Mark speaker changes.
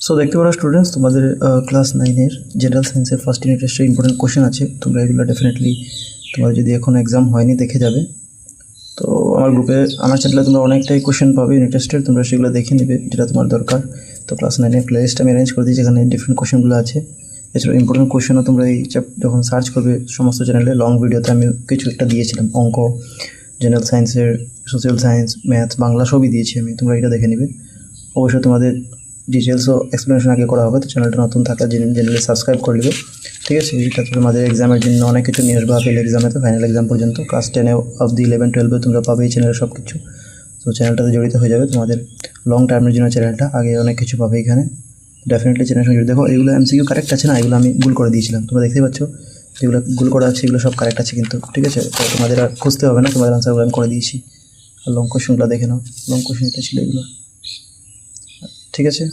Speaker 1: So দেখতে পারো students, তোমাদের ক্লাস 9-এর জেনারেল সায়েন্সের ফার্স্ট ইউনিট টেস্টের ইম্পর্টেন্ট কোশ্চেন আছে। তোমরা এগুলো ডেফিনেটলি তোমার যদি এখন এক্সাম হয়নি দেখে যাবে। তো আমার চ্যানেলে তোমরা অনেকটাই কোশ্চেন পাবে ইউনিট টেস্টের, তোমরা সেগুলো দেখে নেবে যেটা তোমার দরকার। তো ক্লাস 9-এর প্লেলিস্ট আমি অ্যারেঞ্জ করে দিয়েছি, এখানে ডিফারেন্ট কোশ্চেনগুলো আছে। এছাড়া ইম্পর্টেন্ট কোশ্চেনও তোমরা এই যখন সার্চ করবে সমস্ত চ্যানেলে লং ভিডিওতে আমি কিছু একটা দিয়েছিলাম, অঙ্ক, জেনারেল সায়েন্সের, সোশ্যাল সায়েন্স, ম্যাথস, বাংলা সবই দিয়েছি আমি, তোমরা এটা দেখে নেবে। অবশ্যই তোমাদের ডিটেলসও এক্সপ্লেনেশন আগে করা হবে, তো চ্যানেলটা নতুন থাকা জেনারেলি সাবস্ক্রাইব করে নেবে, ঠিক আছে। এটা তোমাদের এক্সামের জন্য অনেক কিছু নিয়ে আসবে, আপেল এক্সামে তো ফাইনাল এক্সাম পর্যন্ত ক্লাস 10 অবধি 11-12 তোমরা পাবে এই চ্যানেলের সব কিছু। তো চ্যানেলটাতে জড়িত হয়ে যাবে, তোমাদের লং টার্মের জন্য চ্যানেলটা আগে অনেক কিছু পাবে এখানে, ডেফিনেটলি চ্যানেলের সঙ্গে দেখো। এগুলো এমসিকিউ কারেক্ট আছে না, এগুলো আমি ভুল করে দিয়েছিলাম, তোমরা দেখতে পাচ্ছ যেগুলো ভুল করা আছে এগুলো সব কারেক্ট আছে কিন্তু, ঠিক আছে। তো তোমাদের আর খুঁজতে হবে না, তোমাদের আনসারগুলো আমি করে দিয়েছি। আর লং কোশ্চেনগুলো দেখে নাও, লং কোশ্চেন এটা ছিল এগুলো, ঠিক আছে।